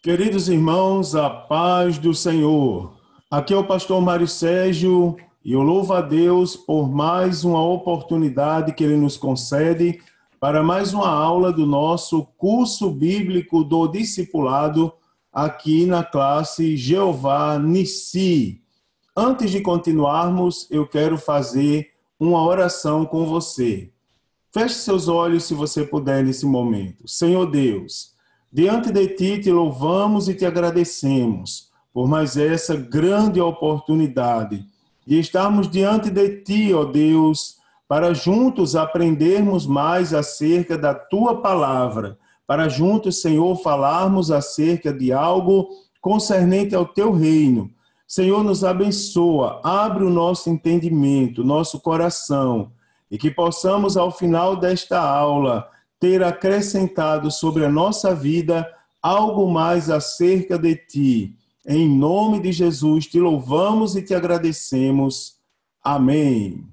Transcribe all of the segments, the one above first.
Queridos irmãos, a paz do Senhor. Aqui é o pastor Mário Sérgio e eu louvo a Deus por mais uma oportunidade que Ele nos concede para mais uma aula do nosso curso bíblico do discipulado aqui na classe Jeová Nissi. Antes de continuarmos, eu quero fazer uma oração com você. Feche seus olhos se você puder nesse momento. Senhor Deus, diante de Ti te louvamos e te agradecemos por mais essa grande oportunidade de estarmos diante de Ti, ó Deus, para juntos aprendermos mais acerca da Tua palavra, para juntos, Senhor, falarmos acerca de algo concernente ao Teu reino. Senhor, nos abençoa, abre o nosso entendimento, nosso coração, e que possamos, ao final desta aula, ter acrescentado sobre a nossa vida algo mais acerca de Ti. Em nome de Jesus, te louvamos e te agradecemos. Amém.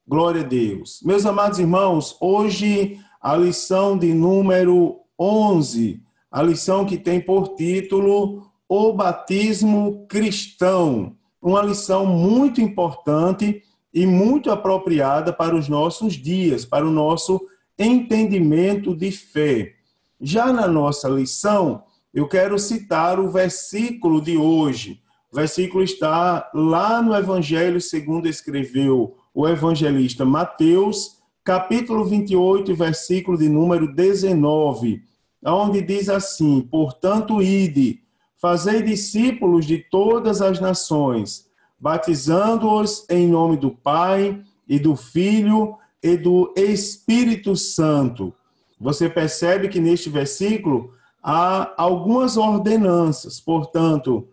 Glória a Deus. Meus amados irmãos, hoje a lição de número 11, a lição que tem por título O Batismo Cristão. Uma lição muito importante e muito apropriada para os nossos dias, para o nosso entendimento de fé. Já na nossa lição, eu quero citar o versículo de hoje. O versículo está lá no Evangelho segundo escreveu o evangelista Mateus, capítulo 28, versículo de número 19, onde diz assim: portanto, ide, fazei discípulos de todas as nações, batizando-os em nome do Pai e do Filho e do Espírito Santo. Você percebe que neste versículo há algumas ordenanças, portanto,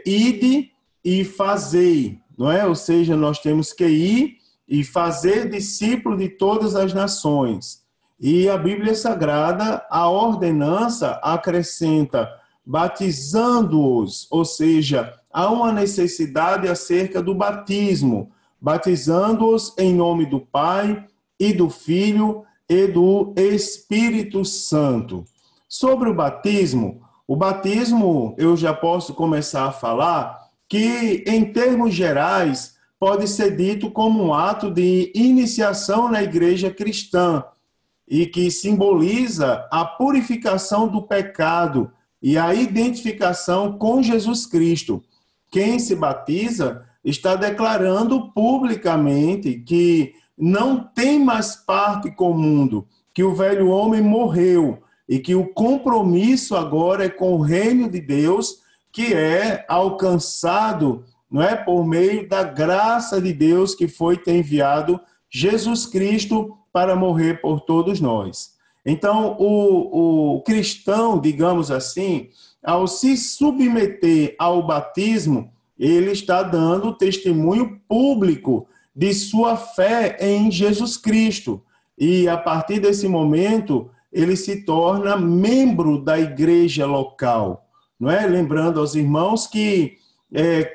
ide e fazei, não é? Ou seja, nós temos que ir e fazer discípulo de todas as nações. E a Bíblia Sagrada, a ordenança acrescenta batizando-os, ou seja, há uma necessidade acerca do batismo, batizando-os em nome do Pai e do Filho e do Espírito Santo. Sobre o batismo eu já posso começar a falar que, em termos gerais, pode ser dito como um ato de iniciação na igreja cristã e que simboliza a purificação do pecado e a identificação com Jesus Cristo. Quem se batiza está declarando publicamente que não tem mais parte com o mundo, que o velho homem morreu e que o compromisso agora é com o reino de Deus, que é alcançado, não é, por meio da graça de Deus que foi ter enviado Jesus Cristo para morrer por todos nós. Então, o cristão, digamos assim, ao se submeter ao batismo, ele está dando testemunho público de sua fé em Jesus Cristo. E, a partir desse momento, ele se torna membro da igreja local. Não é? Lembrando aos irmãos que,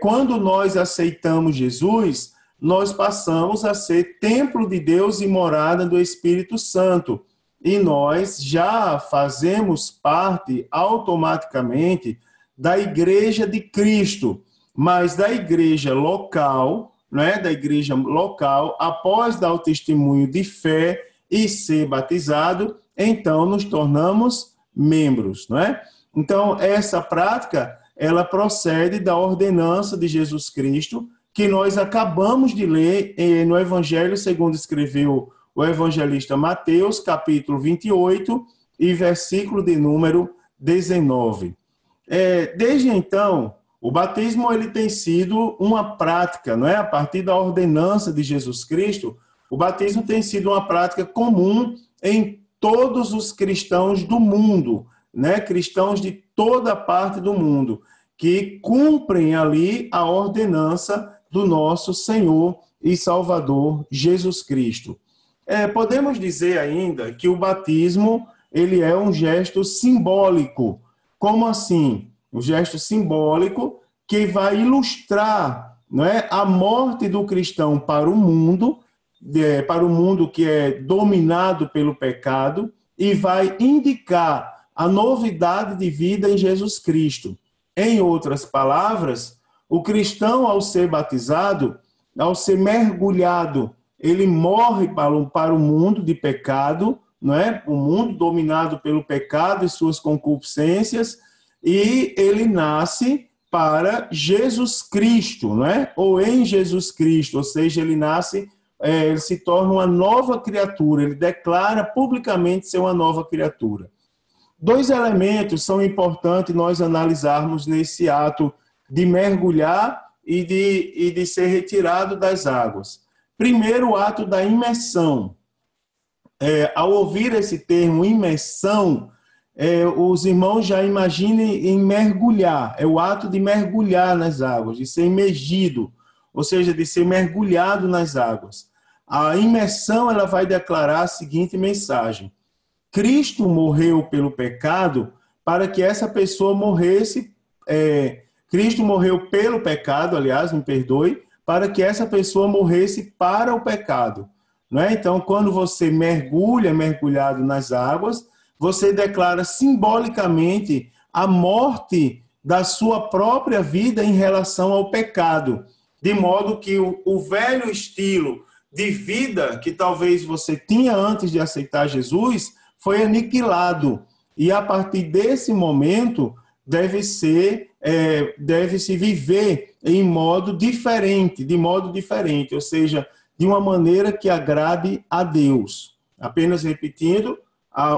quando nós aceitamos Jesus, nós passamos a ser templo de Deus e morada do Espírito Santo. E nós já fazemos parte automaticamente da igreja de Cristo, mas da igreja local, não é? Da igreja local, após dar o testemunho de fé e ser batizado, então nos tornamos membros, não é? Então, essa prática, ela procede da ordenança de Jesus Cristo, que nós acabamos de ler no Evangelho segundo escreveu o evangelista Mateus, capítulo 28, e versículo de número 19. Desde então, o batismo ele tem sido uma prática, não é? A partir da ordenança de Jesus Cristo, o batismo tem sido uma prática comum em todos os cristãos do mundo, né? Cristãos de toda parte do mundo, que cumprem ali a ordenança do nosso Senhor e Salvador Jesus Cristo. Podemos dizer ainda que o batismo ele é um gesto simbólico. Como assim? Um gesto simbólico que vai ilustrar, não é, a morte do cristão para o mundo que é dominado pelo pecado, e vai indicar a novidade de vida em Jesus Cristo. Em outras palavras, o cristão, ao ser batizado, ao ser mergulhado, ele morre para o mundo de pecado, não é? O mundo dominado pelo pecado e suas concupiscências, e ele nasce para Jesus Cristo, não é? Ou em Jesus Cristo, ou seja, ele nasce, ele se torna uma nova criatura, ele declara publicamente ser uma nova criatura. Dois elementos são importantes nós analisarmos nesse ato de mergulhar e de ser retirado das águas. Primeiro, o ato da imersão. Ao ouvir esse termo, imersão, os irmãos já imaginem em mergulhar. É o ato de mergulhar nas águas, de ser imergido, ou seja, de ser mergulhado nas águas. A imersão, ela vai declarar a seguinte mensagem: Cristo morreu pelo pecado para que essa pessoa morresse. Cristo morreu pelo pecado, aliás, me perdoe, para que essa pessoa morresse para o pecado. Não é? Então, quando você mergulhado nas águas, você declara simbolicamente a morte da sua própria vida em relação ao pecado, de modo que o velho estilo de vida que talvez você tinha antes de aceitar Jesus foi aniquilado. E a partir desse momento, deve-se viver de modo diferente, ou seja, de uma maneira que agrade a Deus. Apenas repetindo,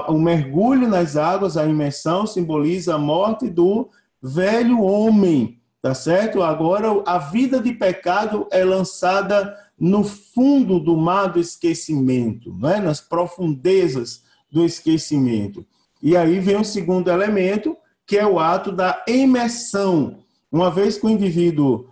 o mergulho nas águas, a imersão, simboliza a morte do velho homem, tá certo? Agora, a vida de pecado é lançada no fundo do mar do esquecimento, não é? Nas profundezas do esquecimento. E aí vem o segundo elemento, que é o ato da imersão. Uma vez que o indivíduo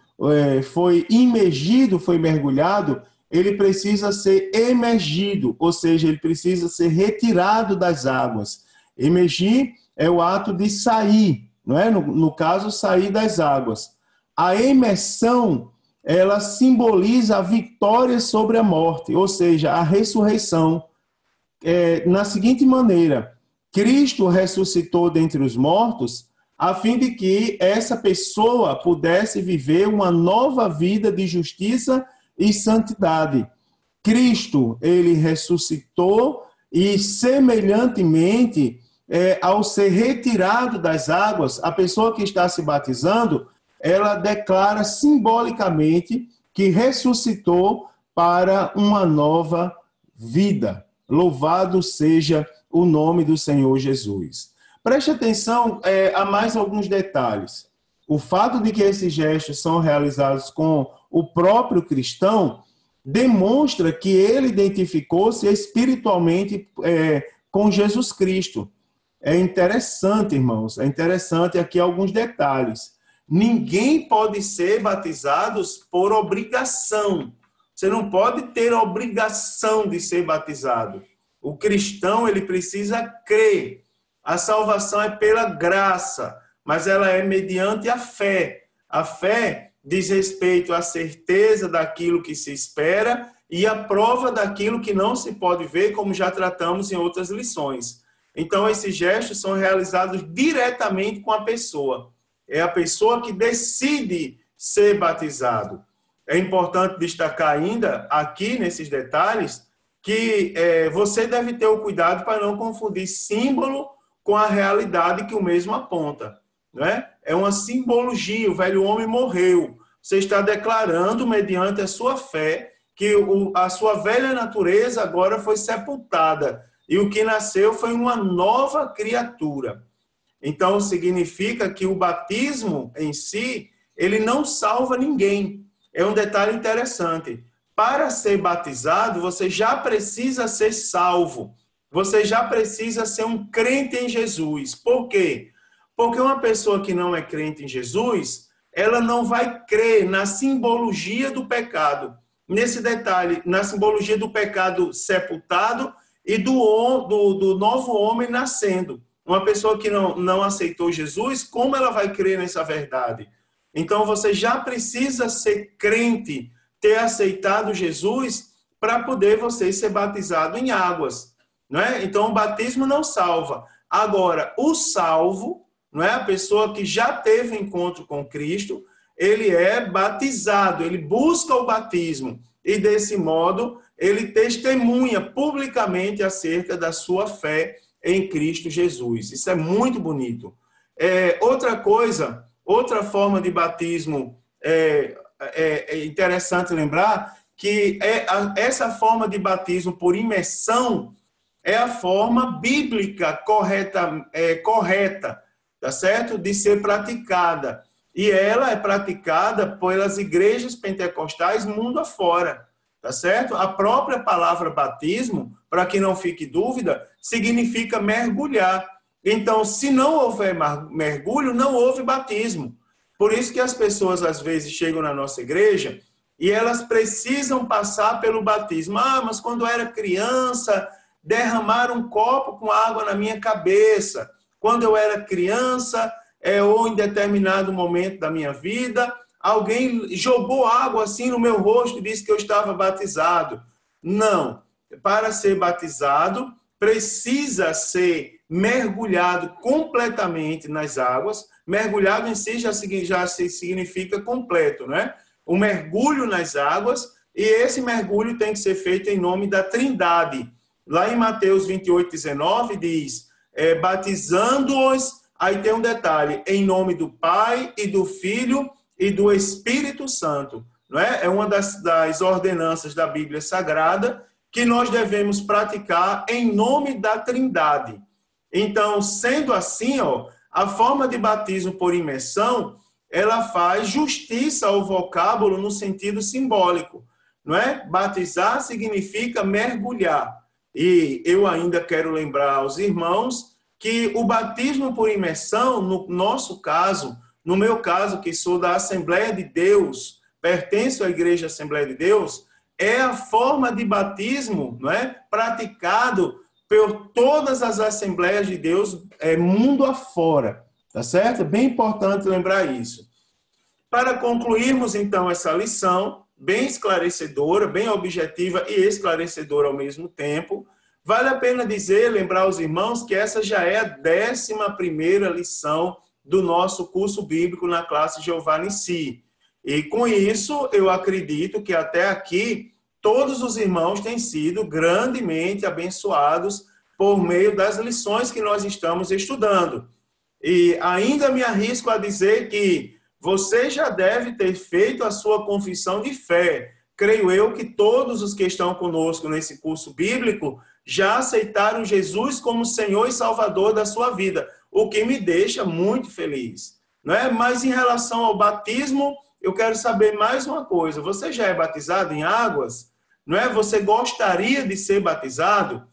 foi imergido, foi mergulhado, ele precisa ser emergido, ou seja, ele precisa ser retirado das águas. Emergir é o ato de sair, não é? No caso, sair das águas. A imersão, ela simboliza a vitória sobre a morte, ou seja, a ressurreição. Na seguinte maneira: Cristo ressuscitou dentre os mortos a fim de que essa pessoa pudesse viver uma nova vida de justiça e santidade. Cristo, ele ressuscitou e, semelhantemente, ao ser retirado das águas, a pessoa que está se batizando, ela declara simbolicamente que ressuscitou para uma nova vida. Louvado seja o nome do Senhor Jesus. Preste atenção a mais alguns detalhes. O fato de que esses gestos são realizados com o próprio cristão demonstra que ele identificou-se espiritualmente com Jesus Cristo. É interessante, irmãos, aqui alguns detalhes. Ninguém pode ser batizado por obrigação. Você não pode ter obrigação de ser batizado. O cristão, ele precisa crer. A salvação é pela graça, mas ela é mediante a fé. A fé diz respeito à certeza daquilo que se espera e à prova daquilo que não se pode ver, como já tratamos em outras lições. Então, esses gestos são realizados diretamente com a pessoa. É a pessoa que decide ser batizado. É importante destacar ainda, aqui nesses detalhes, que você deve ter o cuidado para não confundir símbolo com a realidade que o mesmo aponta. Não é? É uma simbologia, o velho homem morreu. Você está declarando, mediante a sua fé, que a sua velha natureza agora foi sepultada. E o que nasceu foi uma nova criatura. Então, significa que o batismo em si, ele não salva ninguém. É um detalhe interessante. Para ser batizado, você já precisa ser salvo. Você já precisa ser um crente em Jesus. Por quê? Porque uma pessoa que não é crente em Jesus, ela não vai crer na simbologia do pecado. Nesse detalhe, na simbologia do pecado sepultado e do novo homem nascendo. Uma pessoa que não aceitou Jesus, como ela vai crer nessa verdade? Então, você já precisa ser crente, ter aceitado Jesus, para poder você ser batizado em águas. Não é? Então, o batismo não salva. Agora, o salvo, não é, a pessoa que já teve encontro com Cristo, ele é batizado, ele busca o batismo e, desse modo, ele testemunha publicamente acerca da sua fé em Cristo Jesus. Isso é muito bonito. Outra coisa, outra forma de batismo é interessante lembrar que essa forma de batismo por imersão é a forma bíblica correta, tá certo? De ser praticada. E ela é praticada pelas igrejas pentecostais mundo afora, tá certo? A própria palavra batismo, para que não fique dúvida, significa mergulhar. Então, se não houver mergulho, não houve batismo. Por isso que as pessoas, às vezes, chegam na nossa igreja e elas precisam passar pelo batismo. Ah, mas quando eu era criança, derramaram um copo com água na minha cabeça. Quando eu era criança, ou em determinado momento da minha vida, alguém jogou água assim no meu rosto e disse que eu estava batizado. Não. Para ser batizado, precisa ser mergulhado completamente nas águas. Mergulhado em si já significa completo, né? O mergulho nas águas, e esse mergulho tem que ser feito em nome da Trindade. Lá em Mateus 28:19 diz, batizando-os, aí tem um detalhe, em nome do Pai e do Filho e do Espírito Santo. Não é? É uma das ordenanças da Bíblia Sagrada que nós devemos praticar em nome da Trindade. Então, sendo assim, a forma de batismo por imersão, ela faz justiça ao vocábulo no sentido simbólico. Não é? Batizar significa mergulhar. E eu ainda quero lembrar aos irmãos que o batismo por imersão, no nosso caso, no meu caso, que sou da Assembleia de Deus, pertenço à Igreja Assembleia de Deus, é a forma de batismo, não é, praticado por todas as Assembleias de Deus, mundo afora, tá certo? É bem importante lembrar isso. Para concluirmos, então, essa lição, bem esclarecedora, bem objetiva e esclarecedora ao mesmo tempo, vale a pena lembrar aos irmãos que essa já é a 11ª lição do nosso curso bíblico na classe Jeová Nissi. E com isso, eu acredito que até aqui, todos os irmãos têm sido grandemente abençoados por meio das lições que nós estamos estudando. E ainda me arrisco a dizer que você já deve ter feito a sua confissão de fé. Creio eu que todos os que estão conosco nesse curso bíblico já aceitaram Jesus como Senhor e Salvador da sua vida, o que me deixa muito feliz. Não é? Mas em relação ao batismo, eu quero saber mais uma coisa. Você já é batizado em águas? Não é? Você gostaria de ser batizado?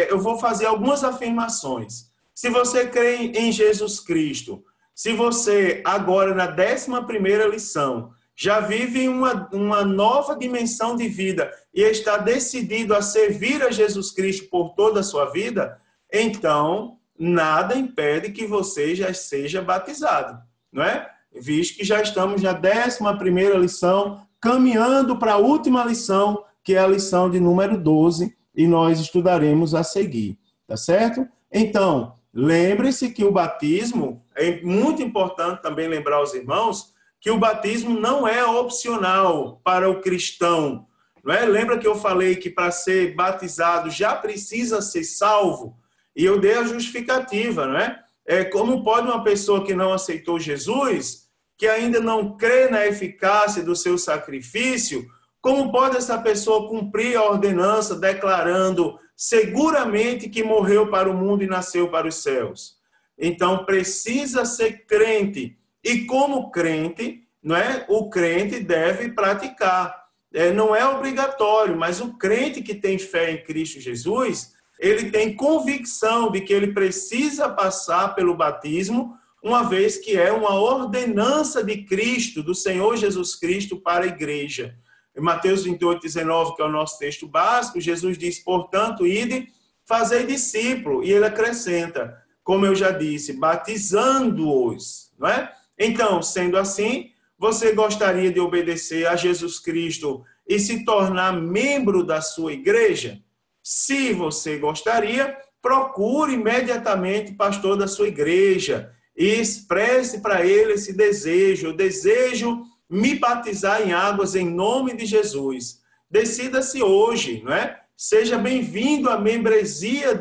Eu vou fazer algumas afirmações. Se você crê em Jesus Cristo, se você, agora na 11ª lição, já vive em uma nova dimensão de vida e está decidido a servir a Jesus Cristo por toda a sua vida, então nada impede que você já seja batizado, não é? Visto que já estamos na 11ª lição, caminhando para a última lição, que é a lição de número 12, e nós estudaremos a seguir, tá certo? Então, lembre-se que o batismo, é muito importante também lembrar aos irmãos, que o batismo não é opcional para o cristão, não é? Lembra que eu falei que para ser batizado já precisa ser salvo? E eu dei a justificativa, não é? Como pode uma pessoa que não aceitou Jesus, que ainda não crê na eficácia do seu sacrifício, como pode essa pessoa cumprir a ordenança declarando seguramente que morreu para o mundo e nasceu para os céus? Então, precisa ser crente. E como crente, não é? O crente deve praticar. Não é obrigatório, mas o crente que tem fé em Cristo Jesus, ele tem convicção de que ele precisa passar pelo batismo, uma vez que é uma ordenança de Cristo, do Senhor Jesus Cristo para a igreja. Em Mateus 28:19, que é o nosso texto básico, Jesus diz, portanto, ide, fazei discípulo. E ele acrescenta, como eu já disse, batizando-os, não é? Então, sendo assim, você gostaria de obedecer a Jesus Cristo e se tornar membro da sua igreja? Se você gostaria, procure imediatamente o pastor da sua igreja e expresse para ele esse desejo. Eu desejo me batizar em águas em nome de Jesus. Decida-se hoje, não é? Seja bem-vindo à membresia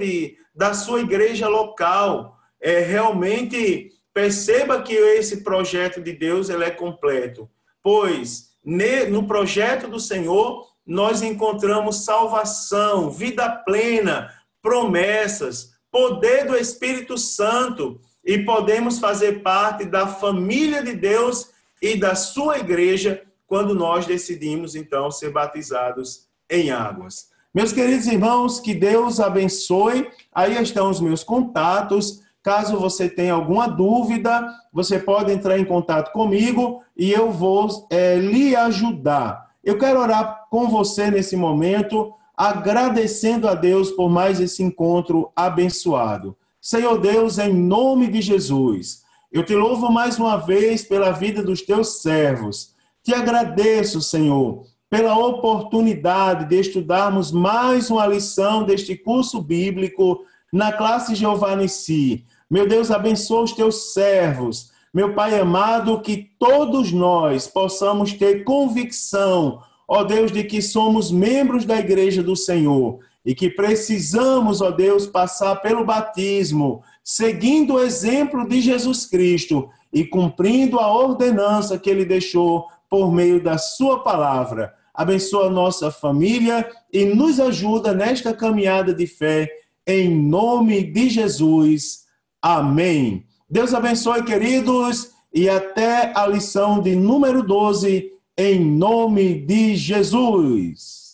da sua igreja local. Realmente perceba que esse projeto de Deus ele é completo, pois no projeto do Senhor nós encontramos salvação, vida plena, promessas, poder do Espírito Santo e podemos fazer parte da família de Deus e da sua igreja quando nós decidimos, então, ser batizados em águas. Meus queridos irmãos, que Deus abençoe. Aí estão os meus contatos. Caso você tenha alguma dúvida, você pode entrar em contato comigo e eu vou lhe ajudar. Eu quero orar com você nesse momento, agradecendo a Deus por mais esse encontro abençoado. Senhor Deus, em nome de Jesus, eu te louvo mais uma vez pela vida dos teus servos. Te agradeço, Senhor, pela oportunidade de estudarmos mais uma lição deste curso bíblico na classe Jeová Nissi. Meu Deus, abençoa os teus servos. Meu Pai amado, que todos nós possamos ter convicção, ó Deus, de que somos membros da igreja do Senhor e que precisamos, ó Deus, passar pelo batismo, seguindo o exemplo de Jesus Cristo e cumprindo a ordenança que ele deixou por meio da sua palavra. Abençoa a nossa família e nos ajuda nesta caminhada de fé, em nome de Jesus. Amém. Deus abençoe, queridos, e até a lição de número 12, em nome de Jesus.